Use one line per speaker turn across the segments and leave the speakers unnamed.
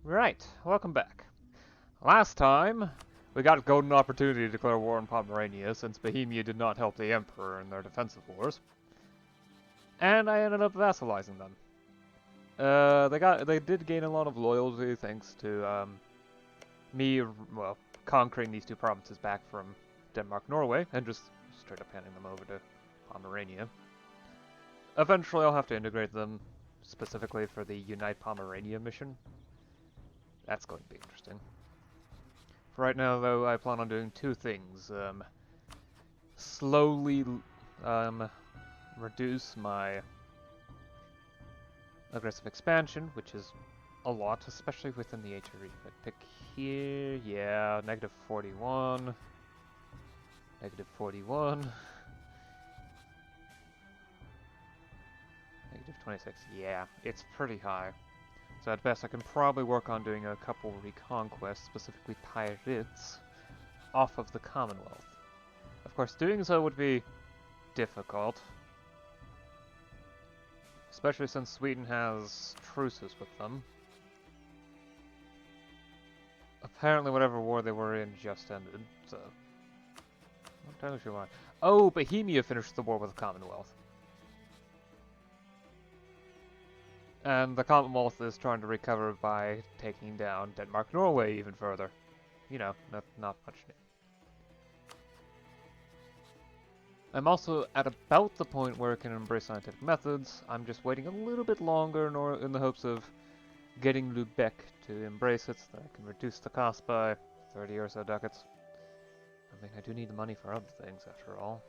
Right, welcome back. Last time, we got a golden opportunity to declare war on Pomerania since Bohemia did not help the Emperor in their defensive wars. And I ended up vassalizing them. They did gain a lot of loyalty thanks to me, well, conquering these two provinces back from Denmark, Norway, and just straight up handing them over to Pomerania. Eventually I'll have to integrate them, specifically for the Unite Pomerania mission. That's going to be interesting. For right now, though, I plan on doing two things. Slowly reduce my aggressive expansion, which is a lot, especially within the HRE. But pick here, yeah, negative 41, negative 41, negative 26, yeah, it's pretty high. So at best I can probably work on doing a couple reconquests, specifically pirates, off of the Commonwealth. Of course, doing so would be difficult, especially since Sweden has truces with them. Apparently whatever war they were in just ended, so... I'm not entirely sure why. Oh, Bohemia finished the war with the Commonwealth. And the Commonwealth is trying to recover by taking down Denmark, Norway even further. You know, not much new. I'm also at about the point where I can embrace scientific methods. I'm just waiting a little bit longer in the hopes of getting Lubeck to embrace it so that I can reduce the cost by 30 or so ducats. I mean, I do need the money for other things after all.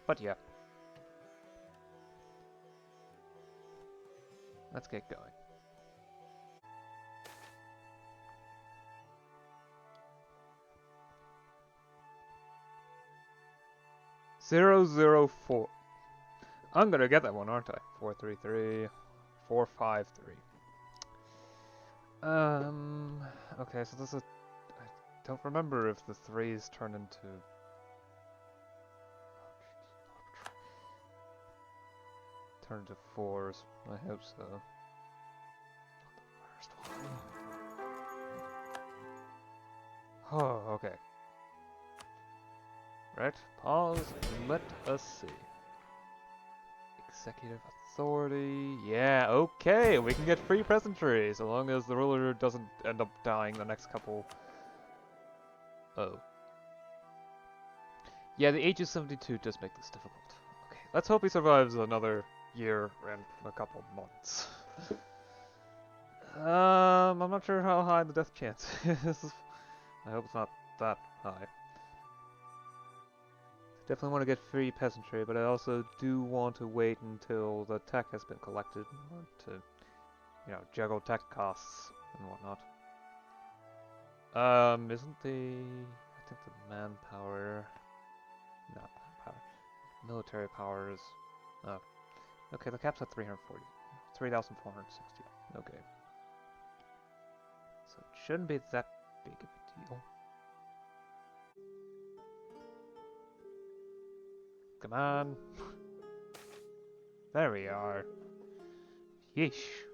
But yeah. Let's get going. .004. I'm gonna get that one, aren't I? 433, 453. Okay, so this is... I don't remember if the 3s turn into... turn into 4s. I hope so. Oh, okay. Right, pause, and let us see. Executive authority, yeah, okay, we can get free peasantry, so long as the ruler doesn't end up dying the next couple... Oh. Yeah, the age of 72 does make this difficult. Okay, let's hope he survives another year and a couple months. I'm not sure how high the death chance is. I hope it's not that high. Definitely want to get free peasantry, but I also do want to wait until the tech has been collected in order to, you know, juggle tech costs and whatnot. Isn't the... I think the manpower... Not manpower. Military powers... Oh. Okay, the cap's at 340. 3,460. Okay. So it shouldn't be that big of a deal. Come on. There we are. Yeesh.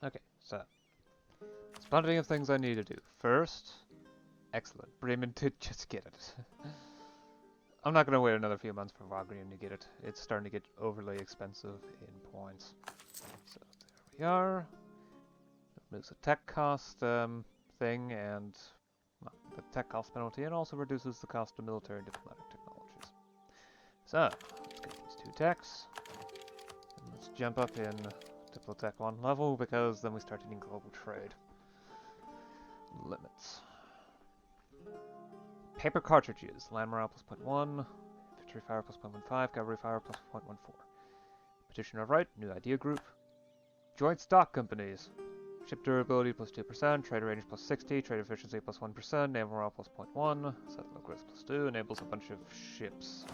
Okay, so. There's plenty of things I need to do. First, excellent. Bremen did just get it. I'm not going to wait another few months for Wagram to get it. It's starting to get overly expensive in points. So there we are. Removes the tech cost thing and well, the tech cost penalty, and also reduces the cost of military and diplomatic technologies. So let's get these two techs. And let's jump up in Diplotech 1 level because then we start hitting global trade. Limits. Paper cartridges, land morale plus 0.1, infantry fire plus 0.15, cavalry fire plus 0.14. Petition of right, new idea group. Joint stock companies. Ship durability plus 2%, trade range plus 60, trade efficiency plus 1%, naval morale plus 0.1, settler growth plus 2, enables a bunch of ships.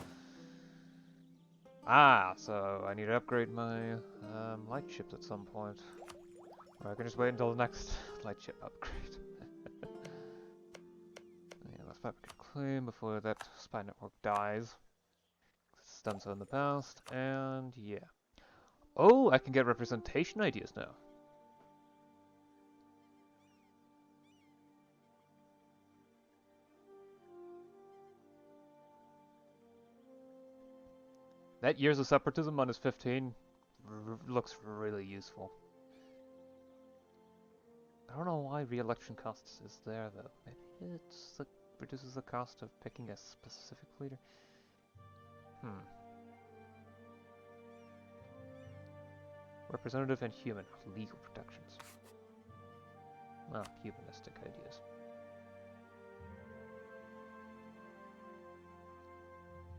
Ah, so I need to upgrade my light ships at some point. Or I can just wait until the next light ship upgrade. Yeah, that's probably quickly before that spy network dies. It's done so in the past, and yeah. Oh, I can get representation ideas now. That Years of Separatism minus 15 looks really useful. I don't know why re-election costs is there though. Maybe it's like reduces the cost of picking a specific leader. Representative and human legal protections. Well, humanistic ideas.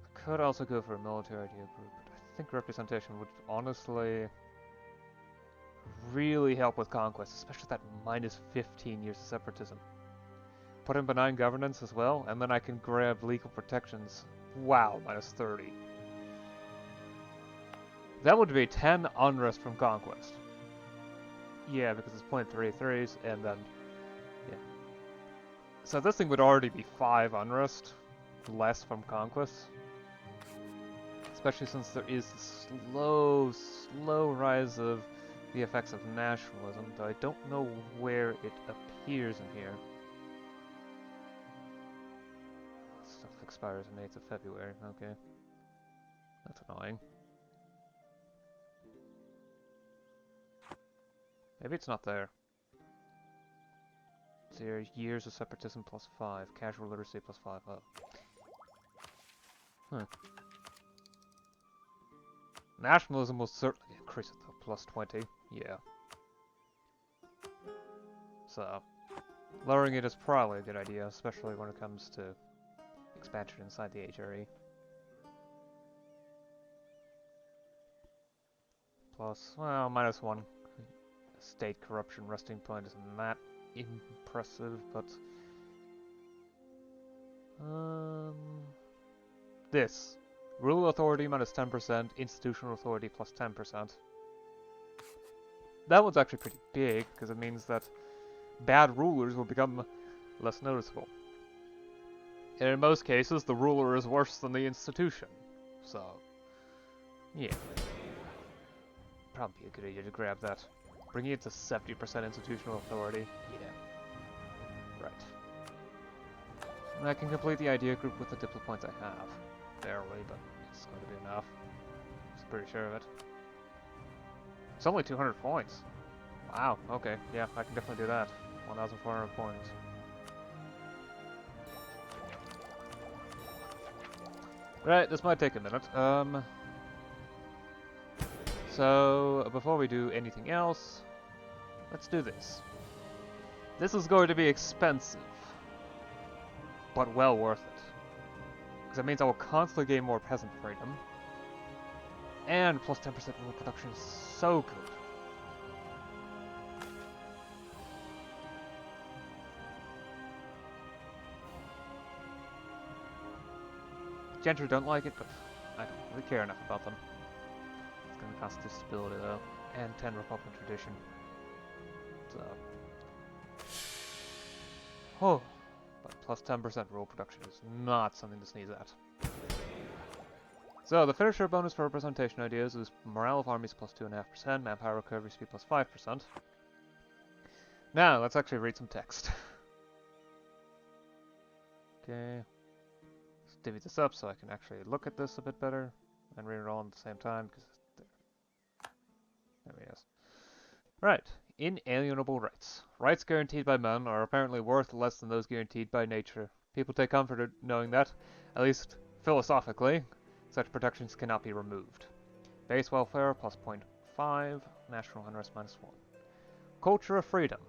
I could also go for a military idea group, but I think representation would honestly really help with conquest, especially that minus 15 years of separatism. Put in benign governance as well, and then I can grab legal protections. Wow, minus 30. That would be 10 unrest from conquest. Yeah, because it's 0.33s, and then, yeah. So this thing would already be 5 unrest, less from conquest. Especially since there is this slow rise of the effects of nationalism, though I don't know where it appears in here. Stuff expires on 8th of February, okay. That's annoying. Maybe it's not there. It's here, years of separatism plus 5, casual literacy plus 5, oh. Huh. Nationalism will certainly increase it though, plus 20, yeah. So, lowering it is probably a good idea, especially when it comes to expansion inside the HRE. Plus, well, minus 1. State corruption resting point isn't that impressive, but... This. Rule authority minus 10%, institutional authority plus 10%. That one's actually pretty big, because it means that bad rulers will become less noticeable. And in most cases, the ruler is worse than the institution. So, yeah. Probably a good idea to grab that. Bringing it to 70% institutional authority. Yeah. Right. And I can complete the idea group with the diplo points I have. Barely, but it's going to be enough. I'm pretty sure of it. It's only 200 points. Wow, okay, yeah, I can definitely do that. 1,400 points. Right, this might take a minute. So, before we do anything else, let's do this. This is going to be expensive, but well worth it. Because it means I will constantly gain more peasant freedom, and plus 10% rural production is so good. Gentry don't like it, but I don't really care enough about them. It's going to constitute stability though, and 10 Republican tradition. So, oh, but plus 10% rural production is not something to sneeze at. So the finisher bonus for representation ideas is morale of armies plus 2.5%, manpower recovery speed plus 5%. Now let's actually read some text. Okay. Let's divvy this up so I can actually look at this a bit better and read it all at the same time because there he is. Right. Inalienable rights. Rights guaranteed by men are apparently worth less than those guaranteed by nature. People take comfort in knowing that, at least philosophically, such protections cannot be removed. Base welfare plus 0.5, national unrest minus 1. Culture of freedom.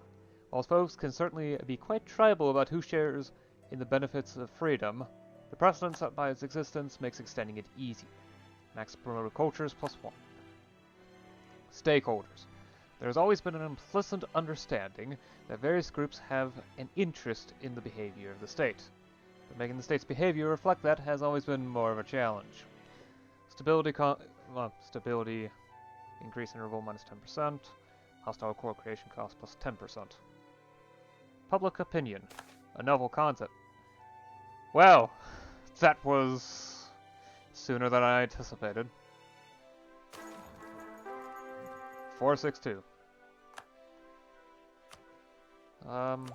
While folks can certainly be quite tribal about who shares in the benefits of freedom, the precedent set by its existence makes extending it easier. Max promoted cultures plus 1. Stakeholders. There has always been an implicit understanding that various groups have an interest in the behavior of the state, but making the state's behavior reflect that has always been more of a challenge. Stability increase interval minus 10%, hostile core creation cost plus 10%. Public opinion, a novel concept. Well, that was sooner than I anticipated. 462.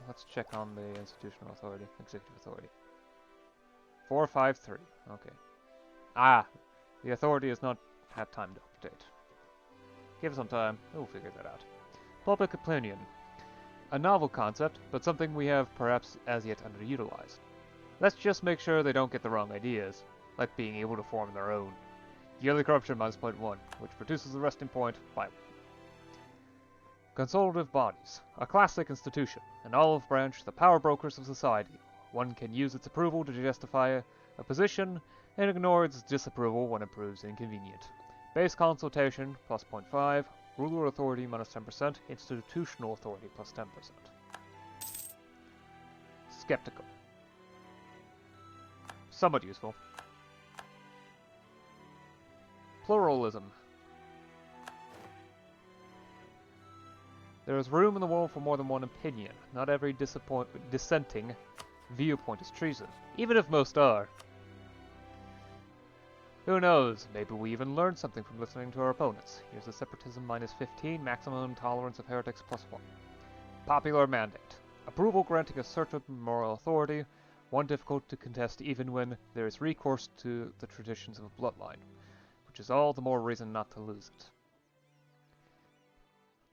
Let's check on the institutional authority, executive authority. 453. Okay. Ah, the authority has not had time to update. Give it some time, we'll figure that out. Public opinion. A novel concept, but something we have perhaps as yet underutilized. Let's just make sure they don't get the wrong ideas, like being able to form their own. Yearly corruption minus 0.1, which produces the resting point by 1. Consultative bodies, a classic institution, an olive branch, the power brokers of society. One can use its approval to justify a position, and ignore its disapproval when it proves inconvenient. Base consultation plus 0.5, ruler authority minus 10%, institutional authority plus 10%. Skeptical. Somewhat useful. Pluralism. There is room in the world for more than one opinion. Not every dissenting viewpoint is treason, even if most are. Who knows, maybe we even learned something from listening to our opponents. Here's a separatism minus 15, maximum tolerance of heretics plus 1. Popular mandate. Approval granting a certain moral authority, one difficult to contest even when there is recourse to the traditions of a bloodline, which is all the more reason not to lose it.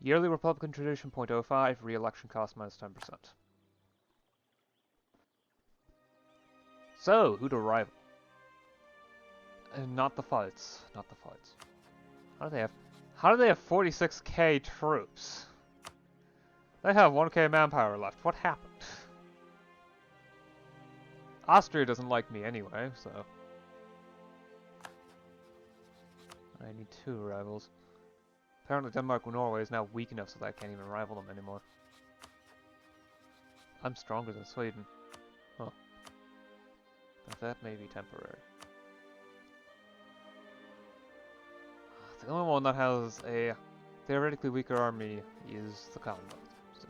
Yearly Republican tradition 0.05, re-election cost minus 10%. So, who to rival? Not the fights. Not the fights. How do they have 46k troops? They have 1k manpower left. What happened? Austria doesn't like me anyway, so I need 2 rivals. Apparently Denmark and Norway is now weak enough so that I can't even rival them anymore. I'm stronger than Sweden. Huh. But that may be temporary. The only one that has a theoretically weaker army is the Commonwealth. So.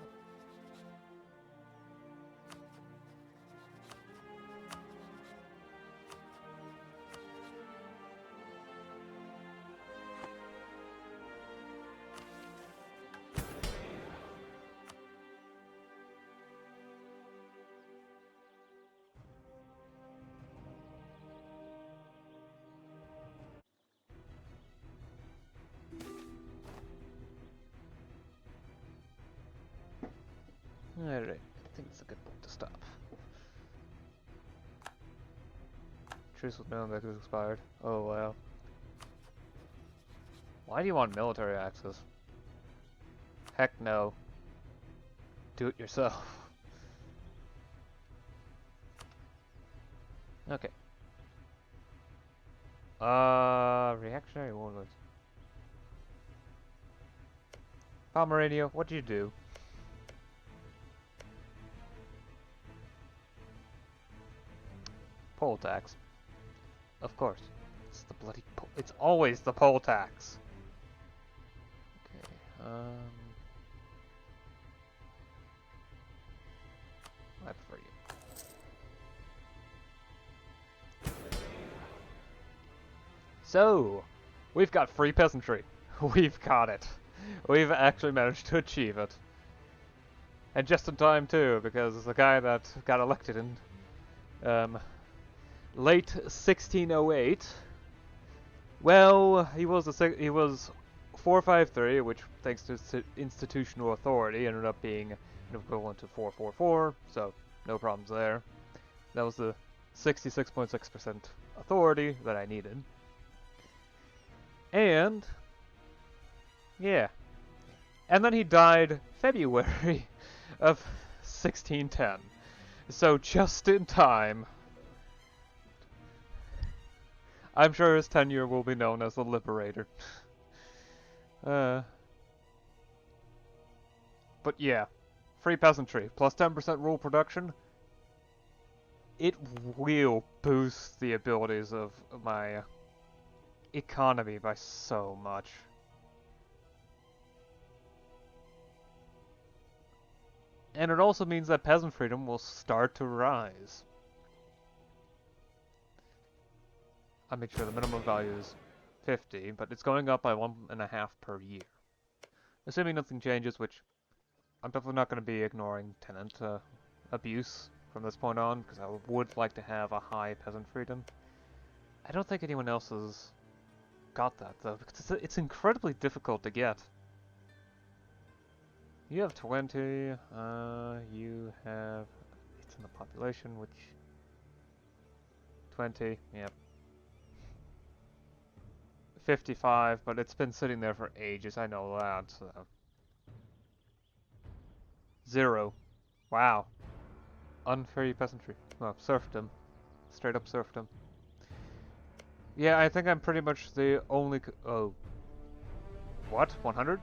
Alright, I think it's a good point to stop. Truce with known that is expired. Oh wow. Why do you want military access? Heck no. Do it yourself. Okay. Reactionary warlords. Pomerania, what'd you do? Poll tax. Of course. It's the bloody poll. It's always the poll tax. Okay, I prefer you. So, we've got free peasantry. We've got it. We've actually managed to achieve it. And just in time too, because the guy that got elected in late 1608, well, he was 453, which thanks to institutional authority ended up being an equivalent to 444, so no problems there. That was the 66.6% authority that I needed. And yeah. And then he died February of 1610. So just in time. I'm sure his tenure will be known as the Liberator. But yeah. Free peasantry, plus 10% rural production. It will boost the abilities of my economy by so much. And it also means that peasant freedom will start to rise. I make sure the minimum value is 50, but it's going up by 1.5 per year. Assuming nothing changes, which I'm definitely not going to be ignoring tenant abuse from this point on, because I would like to have a high peasant freedom. I don't think anyone else has got that, though, because it's incredibly difficult to get. You have 20, you have... It's in the population, which... 20, yep. 55, but it's been sitting there for ages, I know that, so... 0. Wow. Unfair peasantry. Well, serfdom. Straight up serfdom. Yeah, I think I'm pretty much the only... Oh. What? 100?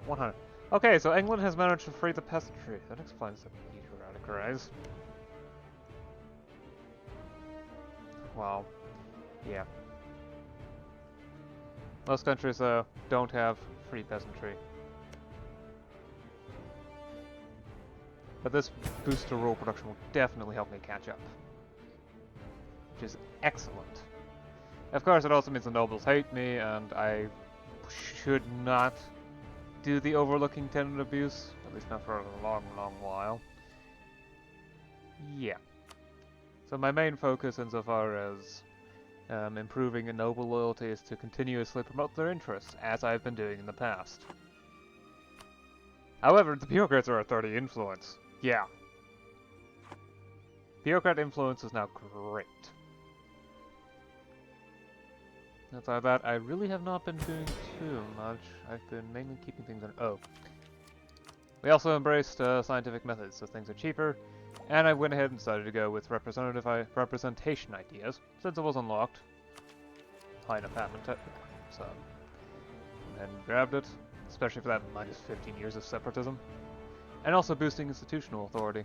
100. Okay, so England has managed to free the peasantry. That explains the meteoritic rise. Wow. Yeah. Most countries, don't have free peasantry. But this boost to rural production will definitely help me catch up. Which is excellent. Of course, it also means the nobles hate me, and I should not do the overlooking tenant abuse, at least not for a long, long while. Yeah. So my main focus insofar as improving a noble loyalty is to continuously promote their interests, as I've been doing in the past. However, the bureaucrats are a 30 influence. Yeah. Bureaucrat influence is now great. Outside of that, I really have not been doing too much. I've been mainly keeping things on... Oh. We embraced scientific methods, so things are cheaper, and I went ahead and decided to go with representation ideas, since it was unlocked. High enough patent, so... And grabbed it, especially for that minus 15 years of separatism. And also boosting institutional authority.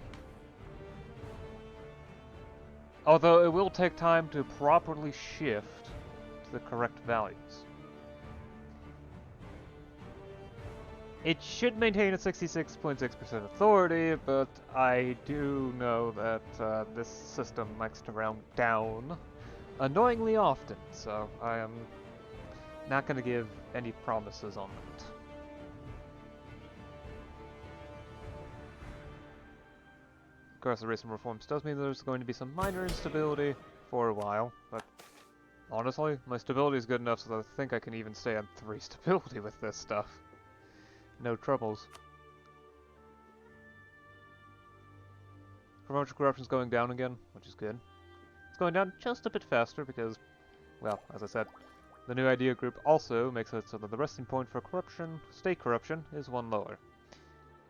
Although it will take time to properly shift to the correct values. It should maintain a 66.6% authority, but I do know that this system likes to round down annoyingly often, so I am not going to give any promises on that. Of course, the recent reforms does mean there's going to be some minor instability for a while, but honestly, my stability is good enough so that I think I can even stay on 3 stability with this stuff. No troubles. Promotion corruption's going down again, which is good. It's going down just a bit faster because, well, as I said, the new idea group also makes it so that the resting point for corruption, state corruption, is 1 lower.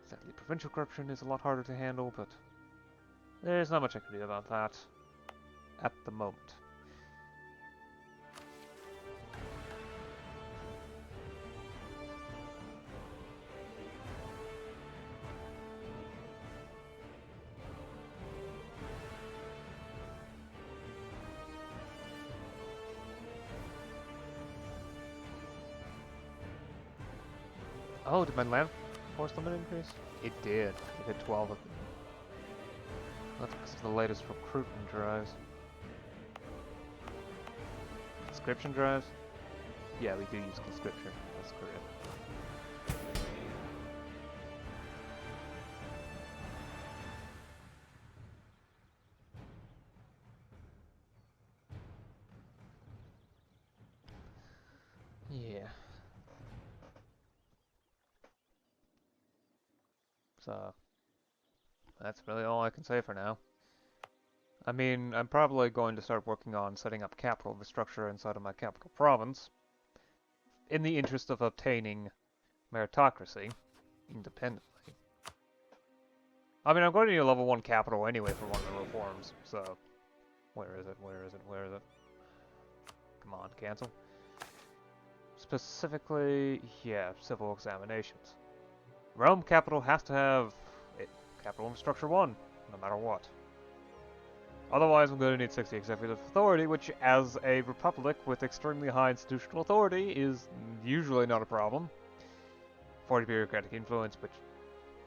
Sadly, provincial corruption is a lot harder to handle, but there's not much I can do about that at the moment. Oh, did my land force limit increase? It did. It hit 12 of them. That's because of the latest recruitment drives. Conscription drives? Yeah, we do use conscription. That's correct. Yeah. So, that's really all I can say for now. I mean, I'm probably going to start working on setting up capital infrastructure inside of my capital province, in the interest of obtaining meritocracy independently. I mean, I'm going to need a level 1 capital anyway for one of the reforms, so... Where is it? Where is it? Where is it? Come on, cancel. Specifically, yeah, civil examinations. Rome capital has to have capital infrastructure 1, no matter what. Otherwise, I'm going to need 60 executive authority, which, as a republic with extremely high institutional authority, is usually not a problem. 40 bureaucratic influence, which,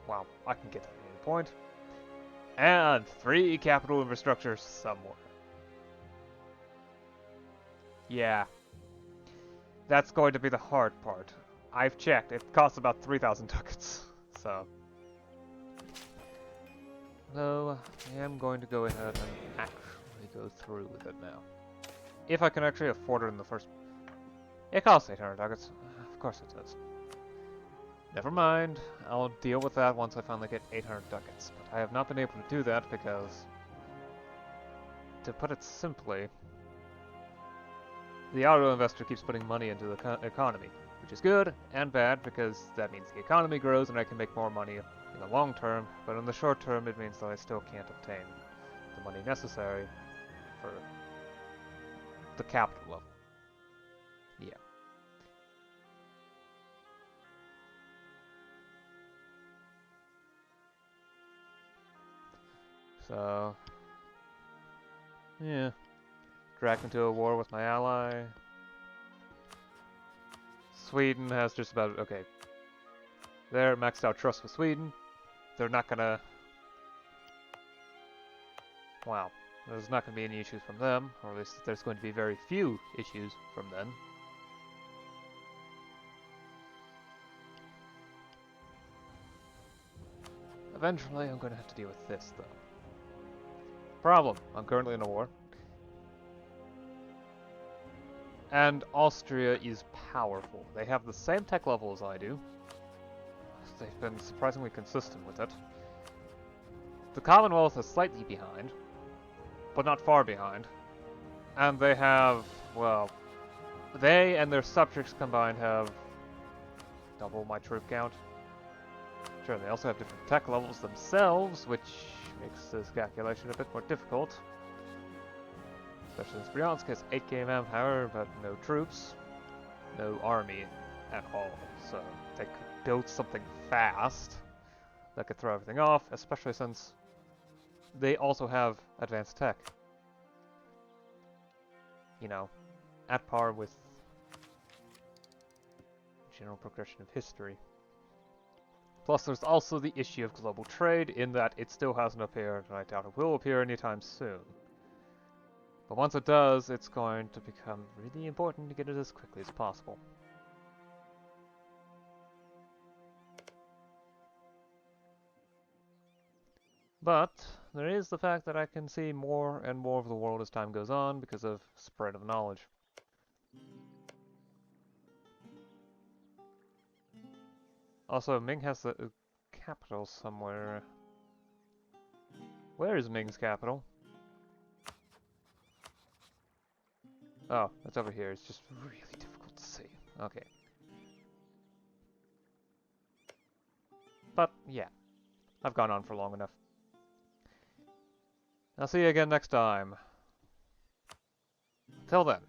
wow, I can get that at any point. And 3 capital infrastructure somewhere. Yeah. That's going to be the hard part. I've checked, it costs about 3,000 ducats, so... So, I am going to go ahead and actually go through with it now. If I can actually afford it in the first... It costs 800 ducats. Of course it does. Never mind, I'll deal with that once I finally get 800 ducats. But I have not been able to do that because... To put it simply... The auto investor keeps putting money into the economy, which is good and bad because that means the economy grows and I can make more money in the long term, but in the short term it means that I still can't obtain the money necessary for the capital level. Yeah. So, yeah. Dragged into a war with my ally. Sweden has just about, okay. They're maxed out trust with Sweden. They're not gonna... Wow. There's not gonna be any issues from them, or at least there's going to be very few issues from them. Eventually, I'm gonna have to deal with this, though. Problem. I'm currently in a war. And Austria is powerful. They have the same tech level as I do. They've been surprisingly consistent with it. The Commonwealth is slightly behind, but not far behind. And they have, well, they and their subjects combined have double my troop count. Sure, they also have different tech levels themselves, which makes this calculation a bit more difficult. Especially since Bryansk has 8 kmm power, but no troops, no army at all. So they could build something fast that could throw everything off, especially since they also have advanced tech. You know, at par with general progression of history. Plus there's also the issue of global trade, in that it still hasn't appeared, and I doubt it will appear anytime soon. But once it does, it's going to become really important to get it as quickly as possible. But there is the fact that I can see more and more of the world as time goes on because of spread of knowledge. Also, Ming has the capital somewhere. Where is Ming's capital? Oh, it's over here. It's just really difficult to see. Okay. But, yeah. I've gone on for long enough. I'll see you again next time. Till then.